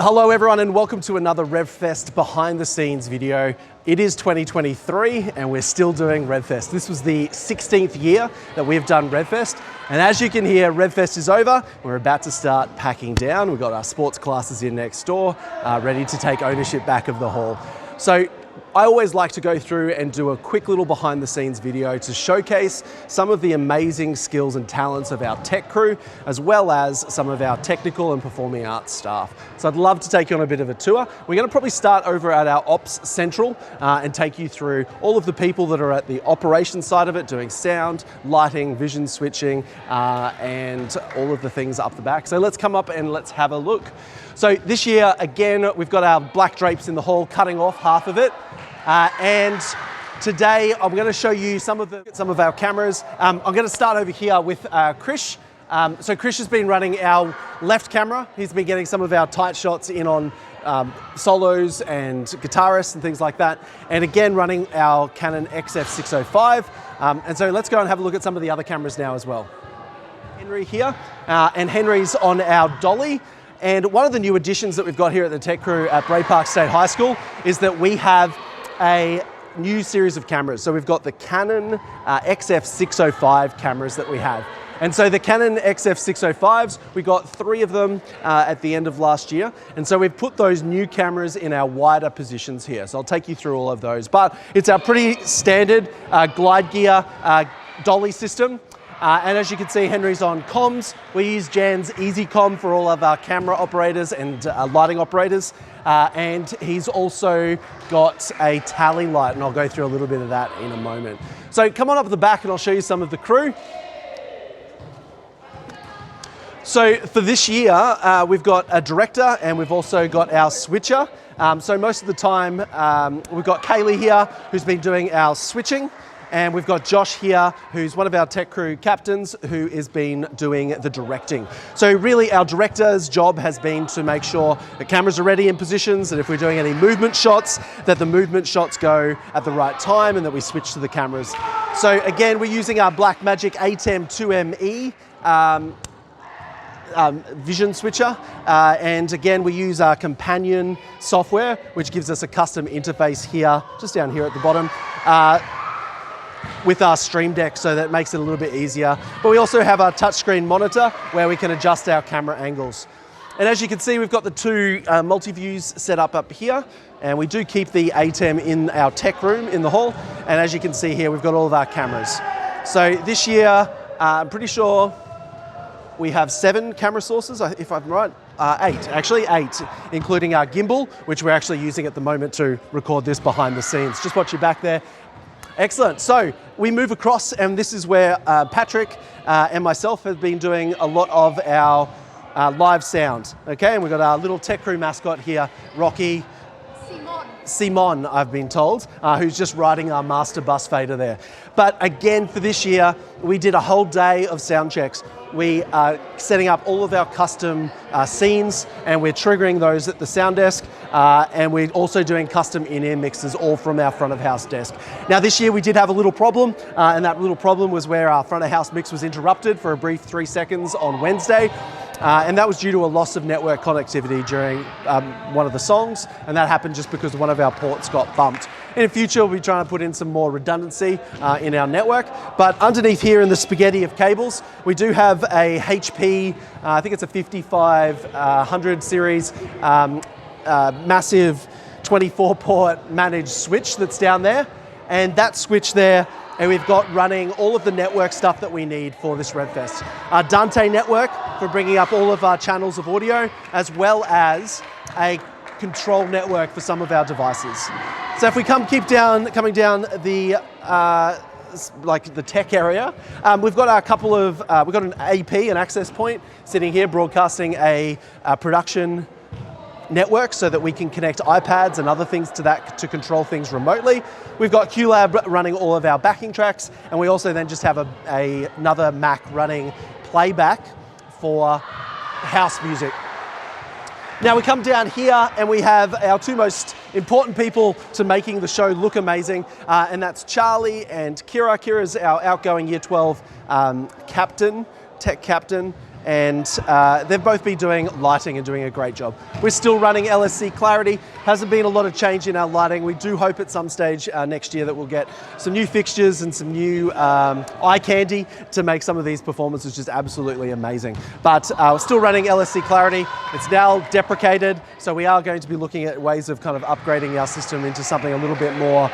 Hello everyone and welcome to another RevFest behind the scenes video. It is 2023 and we're still doing RevFest. This was the 16th year that we've done RevFest, and as you can hear, RevFest is over. We're about to start packing down. We've got our sports classes in next door, ready to take ownership back of the hall. So I always like to go through and do a quick little behind the scenes video to showcase some of the amazing skills and talents of our tech crew, as well as some of our technical and performing arts staff. So I'd love to take you on a bit of a tour. We're going to probably start over at our Ops Central and take you through all of the people that are at the operations side of it, doing sound, lighting, vision switching, and all of the things up the back. So let's come up and let's have a look. So this year, again, we've got our black drapes in the hall, cutting off half of it. And today I'm going to show you some of our cameras. I'm going to start over here with Krish. So Krish has been running our left camera. He's been getting some of our tight shots in on solos and guitarists and things like that. And again, running our Canon XF605. And so let's go and have a look at some of the other cameras now as well. Henry here, and Henry's on our dolly. And one of the new additions that we've got here at the tech crew at Bray State High School is that we have a new series of cameras. So we've got the Canon XF605 cameras that we have. And so the Canon XF605s, we got 3 of them at the end of last year. And so we've put those new cameras in our wider positions here. So I'll take you through all of those. But it's our pretty standard glide gear dolly system. And as you can see, Henry's on comms. We use Jan's EasyComm for all of our camera operators and lighting operators. And he's also got a tally light, and I'll go through a little bit of that in a moment. So come on up the back and I'll show you some of the crew. So for this year, we've got a director and we've also got our switcher. So most of the time, we've got Kaylee here, who's been doing our switching. And we've got Josh here, who's one of our tech crew captains, who has been doing the directing. So really our director's job has been to make sure the cameras are ready in positions, and if we're doing any movement shots, that the movement shots go at the right time and that we switch to the cameras. So again, we're using our Blackmagic ATEM 2ME vision switcher. And again, we use our companion software, which gives us a custom interface here, just down here at the bottom. With our Stream Deck, so that makes it a little bit easier. But we also have our touchscreen monitor where we can adjust our camera angles. And as you can see, we've got the 2 multi-views set up here, and we do keep the ATEM in our tech room in the hall. And as you can see here, we've got all of our cameras. So this year, I'm pretty sure we have 7 camera sources, if I'm right. 8, actually 8, including our gimbal, which we're actually using at the moment to record this behind the scenes. Just watch your back there. Excellent. So we move across, and this is where Patrick and myself have been doing a lot of our live sound. Okay, and we've got our little tech crew mascot here, Rocky. Simon, I've been told, who's just riding our master bus fader there. But again, for this year, we did a whole day of sound checks. We are setting up all of our custom scenes, and we're triggering those at the sound desk. And we're also doing custom in-ear mixes, all from our front of house desk. Now this year we did have a little problem, and that little problem was where our front of house mix was interrupted for a brief 3 seconds on Wednesday. And that was due to a loss of network connectivity during one of the songs, and that happened just because one of our ports got bumped. In the future, we'll be trying to put in some more redundancy in our network, but underneath here in the spaghetti of cables, we do have a HP, I think it's a 5500 series, massive 24-port managed switch that's down there, and that switch there, and we've got running all of the network stuff that we need for this RevFest. Our Dante network for bringing up all of our channels of audio, as well as a control network for some of our devices. So if we coming down the like the tech area, we've got we've got an AP, an access point, sitting here broadcasting a production network so that we can connect iPads and other things to that to control things remotely. We've got QLab running all of our backing tracks, and we also then just have another Mac running playback for house music. Now we come down here and we have our 2 most important people to making the show look amazing, and that's Charlie and Keira. Keira's our outgoing Year 12 captain, tech captain, and they've both been doing lighting and doing a great job. We're still running LSC Clarity. Hasn't been a lot of change in our lighting. We do hope at some stage next year that we'll get some new fixtures and some new eye candy to make some of these performances just absolutely amazing. But we're still running LSC Clarity. It's now deprecated, so we are going to be looking at ways of kind of upgrading our system into something a little bit more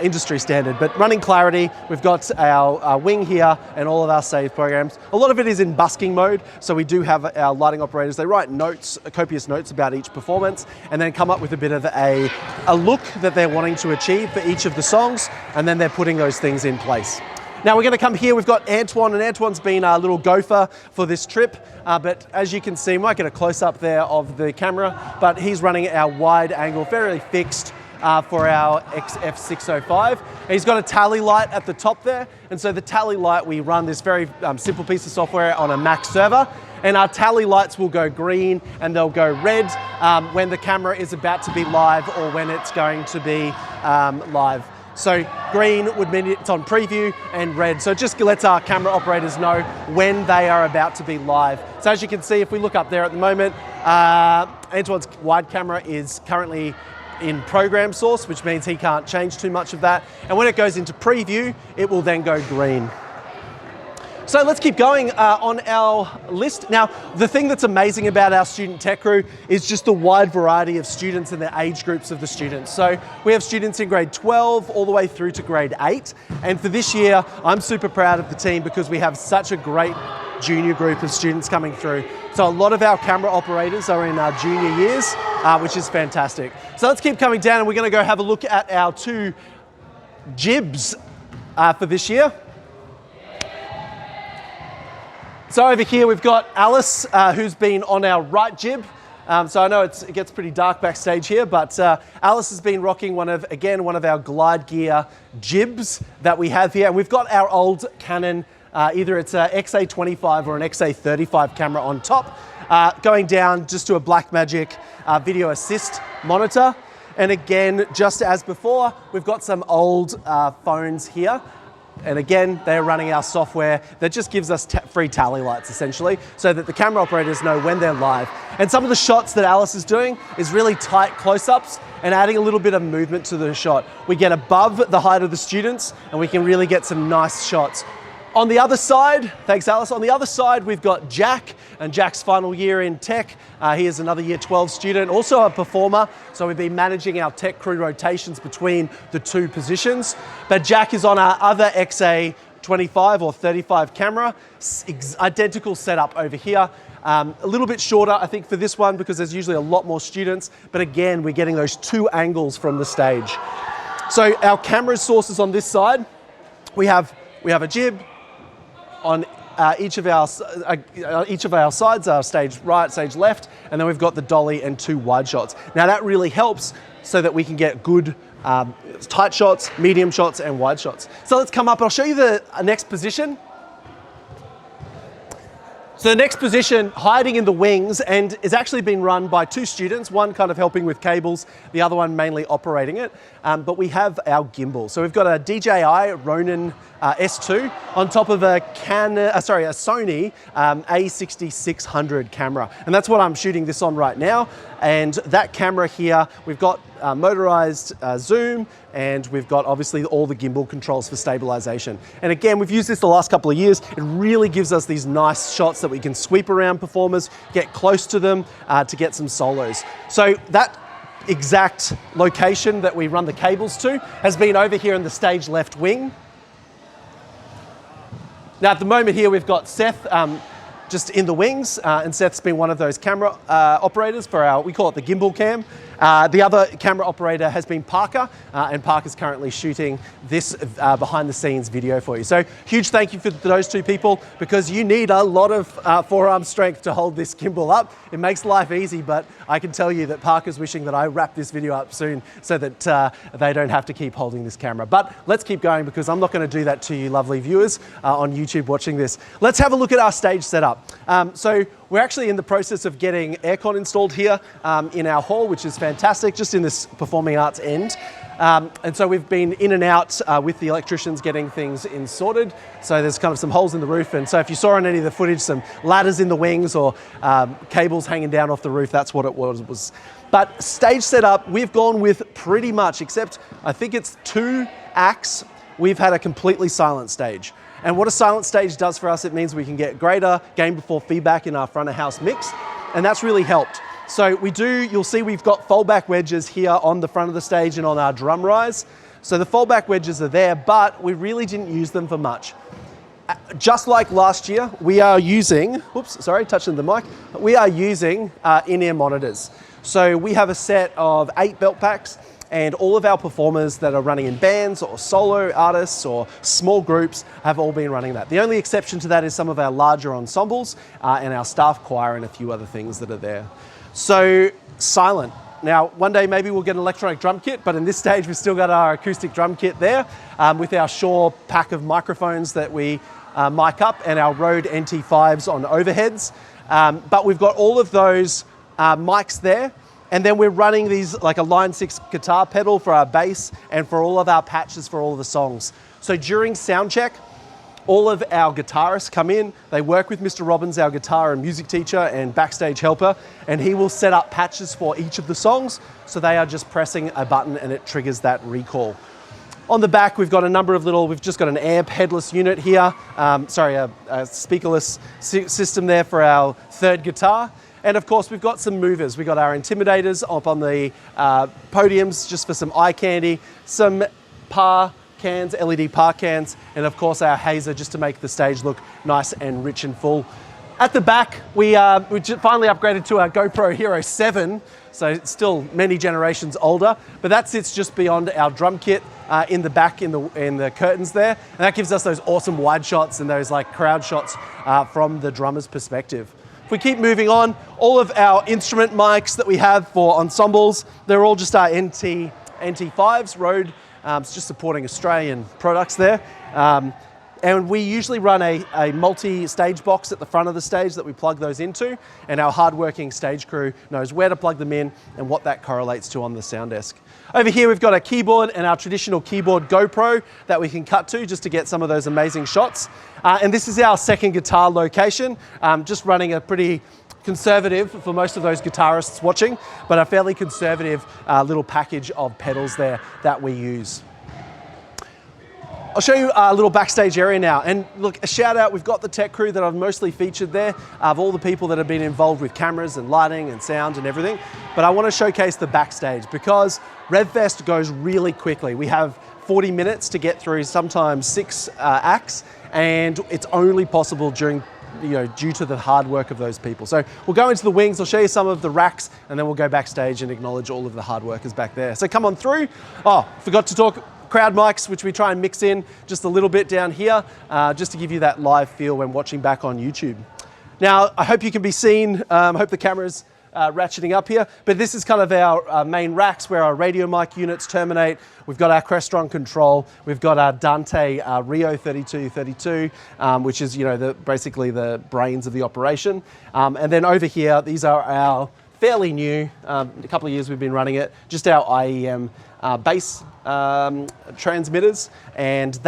industry standard. But running Clarity, we've got our wing here and all of our save programs. A lot of it is in busking mode, so we do have our lighting operators. They write notes, copious notes about each performance, and then come up with a bit of a look that they're wanting to achieve for each of the songs, and then they're putting those things in place. Now we're going to come here, we've got Antwon, and Antwon's been our little gopher for this trip, but as you can see, we might get a close-up there of the camera, but he's running our wide angle, fairly fixed for our F605. He's got a tally light at the top there, and so the tally light, we run this very simple piece of software on a Mac server, and our tally lights will go green and they'll go red when the camera is about to be live or when it's going to be live. So green would mean it's on preview, and red, so it just lets our camera operators know when they are about to be live. So as you can see, if we look up there at the moment, Antwon's wide camera is currently in program source, which means he can't change too much of that. And when it goes into preview, it will then go green. So let's keep going on our list. Now, the thing that's amazing about our student tech crew is just the wide variety of students and the age groups of the students. So we have students in grade 12 all the way through to grade 8. And for this year, I'm super proud of the team because we have such a great junior group of students coming through. So a lot of our camera operators are in our junior years, which is fantastic. So let's keep coming down, and we're going to go have a look at our 2 jibs for this year. So over here we've got Alice, who's been on our right jib. So I know it gets pretty dark backstage here, but Alice has been rocking one of our Glide Gear jibs that we have here. And we've got our old Canon, either it's a XA25 or an XA35 camera on top, going down just to a Blackmagic video assist monitor. And again, just as before, we've got some old phones here. And again, they're running our software that just gives us free tally lights essentially, so that the camera operators know when they're live. And some of the shots that Alice is doing is really tight close-ups and adding a little bit of movement to the shot. We get above the height of the students and we can really get some nice shots. On the other side, thanks Alice, on the other side we've got Jack, and Jack's final year in tech. He is another year 12 student, also a performer, so we've been managing our tech crew rotations between the 2 positions. But Jack is on our other XA25 or 35 camera, identical setup over here. A little bit shorter, I think, for this one because there's usually a lot more students, but again, we're getting those 2 angles from the stage. So our camera sources on this side, we have a jib on each of our sides, our stage right, stage left, and then we've got the dolly and 2 wide shots. Now that really helps so that we can get good tight shots, medium shots, and wide shots. So let's come up, I'll show you the next position. So the next position, hiding in the wings, and is actually being run by 2 students, one kind of helping with cables, the other one mainly operating it. But we have our gimbal. So we've got a DJI Ronin S2 on top of a Sony A6600 camera. And that's what I'm shooting this on right now. And that camera here, we've got motorized zoom, and we've got obviously all the gimbal controls for stabilization. And again, we've used this the last couple of years. It really gives us these nice shots that we can sweep around performers, get close to them to get some solos. So that exact location that we run the cables to has been over here in the stage left wing. Now at the moment here we've got Seth just in the wings, and Seth's been one of those camera operators for our, we call it the gimbal cam. The other camera operator has been Parker, and Parker's currently shooting this behind the scenes video for you. So huge thank you for those 2 people, because you need a lot of forearm strength to hold this gimbal up. It makes life easy, but I can tell you that Parker's wishing that I wrap this video up soon so that they don't have to keep holding this camera. But let's keep going, because I'm not going to do that to you lovely viewers on YouTube watching this. Let's have a look at our stage setup. So We're actually in the process of getting aircon installed here in our hall, which is fantastic, just in this performing arts end. And so we've been in and out with the electricians getting things in sorted. So there's kind of some holes in the roof. And so if you saw on any of the footage, some ladders in the wings or cables hanging down off the roof, that's what it was. But stage setup, we've gone with pretty much, except I think it's 2 acts, we've had a completely silent stage. And what a silent stage does for us, it means we can get greater gain before feedback in our front of house mix. And that's really helped. So you'll see we've got foldback wedges here on the front of the stage and on our drum rise. So the foldback wedges are there, but we really didn't use them for much. Just like last year, we are using, touching the mic, we are using in-ear monitors. So we have a set of 8 belt packs, and all of our performers that are running in bands or solo artists or small groups have all been running that. The only exception to that is some of our larger ensembles and our staff choir and a few other things that are there. So silent. Now, one day maybe we'll get an electronic drum kit, but in this stage we've still got our acoustic drum kit there with our Shure pack of microphones that we mic up and our Rode NT5s on overheads. But we've got all of those mics there. And then we're running these like a Line 6 guitar pedal for our bass and for all of our patches for all of the songs. So during sound check, all of our guitarists come in, they work with Mr. Robbins, our guitar and music teacher and backstage helper, and he will set up patches for each of the songs. So they are just pressing a button and it triggers that recall. On the back, we've got a number of we've just got an amp headless unit here, a speakerless system there for our third guitar. And of course, we've got some movers. We've got our intimidators up on the podiums just for some eye candy, some par cans, LED par cans, and of course our hazer just to make the stage look nice and rich and full. At the back, we finally upgraded to our GoPro Hero 7, so it's still many generations older, but that sits just beyond our drum kit in the back in the curtains there, and that gives us those awesome wide shots and those like crowd shots from the drummer's perspective. If we keep moving on, all of our instrument mics that we have for ensembles, they're all just our NT5s, Rode, just supporting Australian products there. And we usually run a multi-stage box at the front of the stage that we plug those into, and our hardworking stage crew knows where to plug them in and what that correlates to on the sound desk. Over here we've got a keyboard and our traditional keyboard GoPro that we can cut to just to get some of those amazing shots. And this is our second guitar location, just running a pretty conservative, for most of those guitarists watching, but a fairly conservative little package of pedals there that we use. I'll show you a little backstage area now, and look, a shout out, we've got the tech crew that I've mostly featured there, of all the people that have been involved with cameras and lighting and sound and everything, but I want to showcase the backstage because RevFest goes really quickly. We have 40 minutes to get through sometimes 6 acts, and it's only possible due to the hard work of those people. So we'll go into the wings, I'll show you some of the racks, and then we'll go backstage and acknowledge all of the hard workers back there. So come on through. Oh, forgot to talk crowd mics, which we try and mix in just a little bit down here, just to give you that live feel when watching back on YouTube. Now, I hope you can be seen. I hope the camera's ratcheting up here, but this is kind of our main racks where our radio mic units terminate. We've got our Crestron control. We've got our Dante Rio 3232, which is basically the brains of the operation. And then over here, these are our fairly new, a couple of years we've been running it, just our IEM bass transmitters, and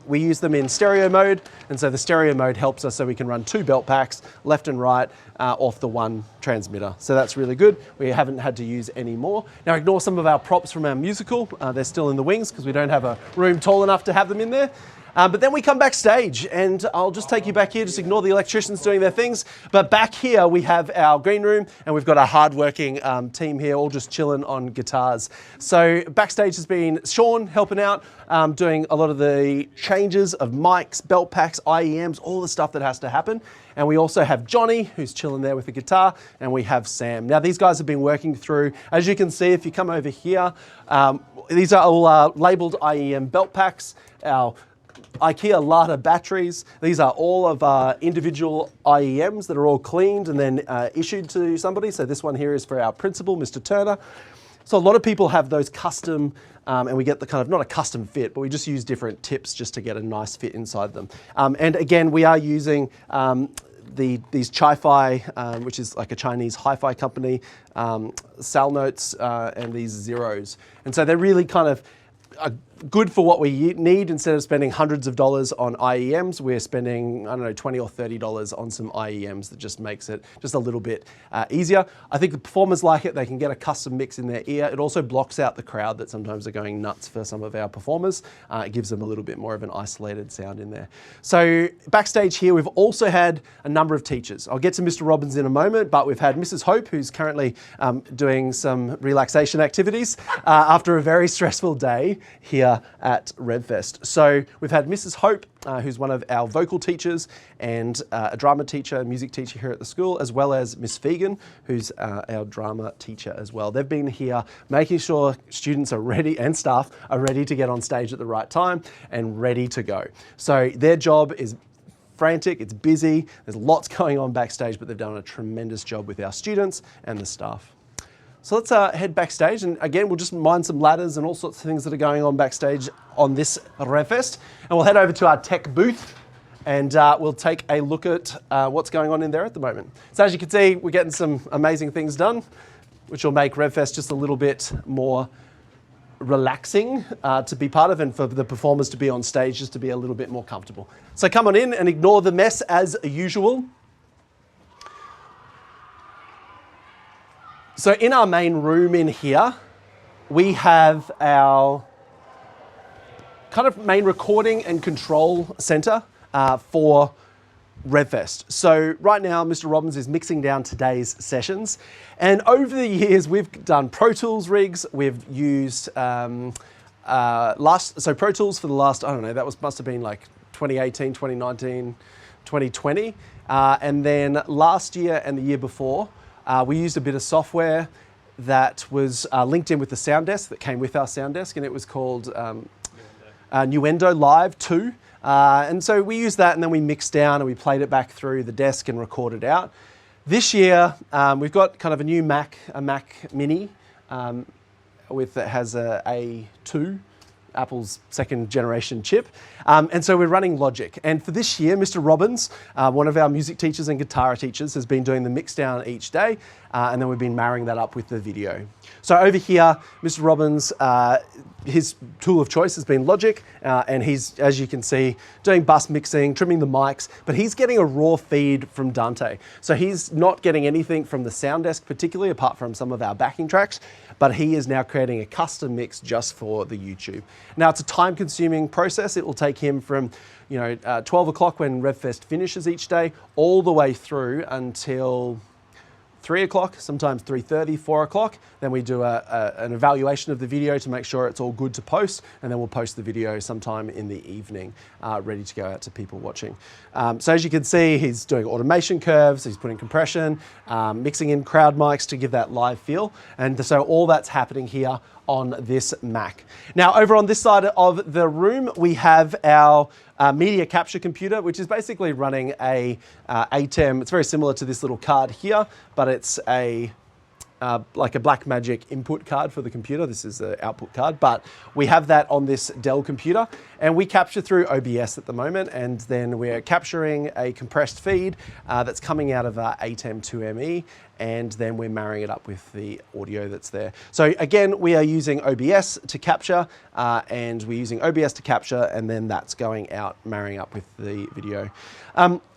we use them in stereo mode, and so the stereo mode helps us so we can run 2 belt packs left and right off the one transmitter. So that's really good. We haven't had to use any more. Now ignore some of our props from our musical. They're still in the wings because we don't have a room tall enough to have them in there. But then we come backstage, and I'll just take you back here, just ignore the electricians doing their things. But back here we have our green room, and we've got a hardworking team here, all just chilling on guitars. So backstage has been Sean helping out, doing a lot of the changes of mics, belt packs, IEMs, all the stuff that has to happen. And we also have Johnny, who's chilling there with the guitar, and we have Sam. Now these guys have been working through, as you can see, if you come over here, these are all labeled IEM belt packs, our IKEA Lada batteries. These are all of our individual IEMs that are all cleaned and then issued to somebody. So this one here is for our principal, Mr. Turner. So a lot of people have those custom, and we get the kind of, not a custom fit, but we just use different tips just to get a nice fit inside them. And again, we are using these Chi-Fi, which is like a Chinese hi-fi company, Sal Notes, and these Zeros. And so they're really kind of good for what we need. Instead of spending hundreds of dollars on IEMs, we're spending, I don't know, $20 or $30 on some IEMs that just makes it just a little bit easier. I think the performers like it. They can get a custom mix in their ear. It also blocks out the crowd that sometimes are going nuts for some of our performers. It gives them a little bit more of an isolated sound in there. So backstage here, we've also had a number of teachers. I'll get to Mr. Robbins in a moment, but we've had Mrs. Hope, who's currently doing some relaxation activities after a very stressful day here at RevFest. So we've had Mrs. Hope, who's one of our vocal teachers and a drama teacher, music teacher here at the school, as well as Miss Fegan, who's our drama teacher as well. They've been here making sure students are ready and staff are ready to get on stage at the right time and ready to go. So their job is frantic, it's busy, there's lots going on backstage, but they've done a tremendous job with our students and the staff. So let's head backstage, and again, we'll just mind some ladders and all sorts of things that are going on backstage on this RevFest. And we'll head over to our tech booth, and we'll take a look at what's going on in there at the moment. So as you can see, we're getting some amazing things done, which will make RevFest just a little bit more relaxing to be part of, and for the performers to be on stage just to be a little bit more comfortable. So come on in and ignore the mess as usual. So in our main room in here, we have our kind of main recording and control center for RevFest. So right now, Mr. Robbins is mixing down today's sessions. And over the years, we've done Pro Tools rigs. We've used Pro Tools for the last, I don't know, that must have been like 2018, 2019, 2020. And then last year and the year before, we used a bit of software that was linked in with the sound desk that came with our sound desk, and it was called Nuendo Live 2. And so we used that, and then we mixed down and we played it back through the desk and recorded out. This year, we've got kind of a new Mac Mini that has a A2, Apple's second generation chip. And so we're running Logic. And for this year, Mr. Robbins, one of our music teachers and guitar teachers, has been doing the mix down each day. And then we've been marrying that up with the video. So over here, Mr. Robbins, his tool of choice has been Logic. And he's, as you can see, doing bus mixing, trimming the mics, but he's getting a raw feed from Dante. So he's not getting anything from the sound desk particularly, apart from some of our backing tracks, but he is now creating a custom mix just for the YouTube. Now it's a time-consuming process. It will take him from 12 o'clock when RevFest finishes each day, all the way through until 3 o'clock, sometimes 3:30, 4 o'clock. Then we do an evaluation of the video to make sure it's all good to post, and then we'll post the video sometime in the evening, ready to go out to people watching. So as you can see, he's doing automation curves, he's putting compression, mixing in crowd mics to give that live feel. And so all that's happening here on this Mac. Now over on this side of the room, we have our media capture computer, which is basically running a ATEM. It's very similar to this little card here, but it's like a Blackmagic input card for the computer. This is the output card, but we have that on this Dell computer, and we capture through OBS at the moment, and then we're capturing a compressed feed that's coming out of our ATEM 2ME, and then we're marrying it up with the audio that's there. So again, we are using OBS to capture, and we're using OBS to capture, and then that's going out, marrying up with the video.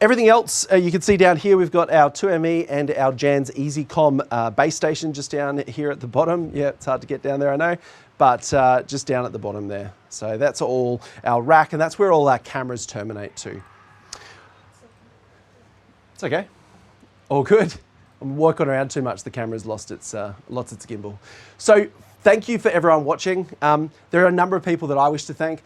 Everything else, you can see down here, we've got our 2ME and our Jan's EasyComm base station just down here at the bottom. Yeah, it's hard to get down there, I know, but just down at the bottom there. So that's all our rack, and that's where all our cameras terminate to. It's okay. All good. I'm walking around too much. The camera's lost its gimbal. So thank you for everyone watching. There are a number of people that I wish to thank.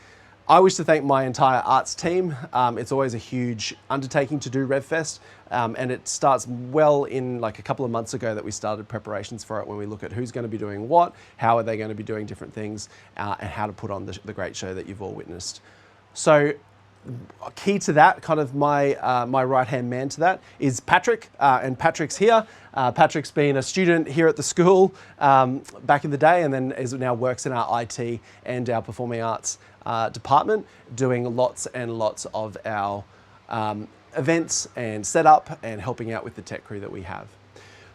I wish to thank my entire arts team. It's always a huge undertaking to do RevFest, and it starts well in like a couple of months ago that we started preparations for it, when we look at who's going to be doing what, how are they going to be doing different things, and how to put on the great show that you've all witnessed. So key to that, kind of my right-hand man to that, is Patrick, and Patrick's here. Patrick's been a student here at the school back in the day, and then now works in our IT and our performing arts department, doing lots and lots of our events and setup and helping out with the tech crew that we have.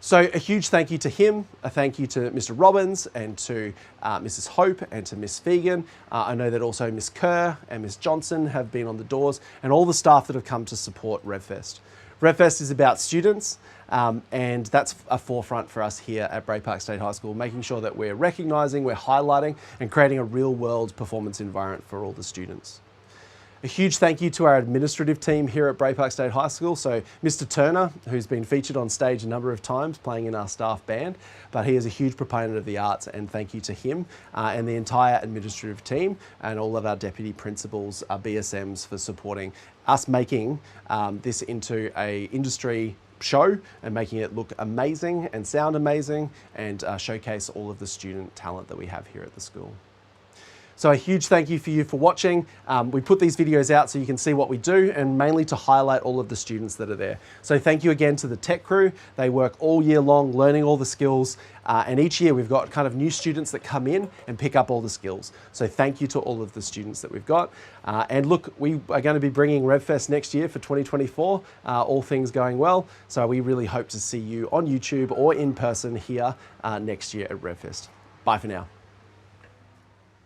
So a huge thank you to him, a thank you to Mr. Robbins and to Mrs. Hope and to Miss Fegan. I know that also Miss Kerr and Miss Johnson have been on the doors, and all the staff that have come to support RevFest. RevFest is about students, and that's a forefront for us here at Bray Park State High School, making sure that we're recognising, we're highlighting and creating a real world performance environment for all the students. A huge thank you to our administrative team here at Bray Park State High School. So Mr. Turner, who's been featured on stage a number of times playing in our staff band, but he is a huge proponent of the arts, and thank you to him and the entire administrative team and all of our deputy principals, our BSMs, for supporting us making this into a industry show and making it look amazing and sound amazing and showcase all of the student talent that we have here at the school. So a huge thank you for you for watching. We put these videos out so you can see what we do, and mainly to highlight all of the students that are there. So thank you again to the tech crew. They work all year long learning all the skills, and each year we've got kind of new students that come in and pick up all the skills. So thank you to all of the students that we've got. And look, we are going to be bringing RevFest next year for 2024, all things going well. So we really hope to see you on YouTube or in person here next year at RevFest. Bye for now.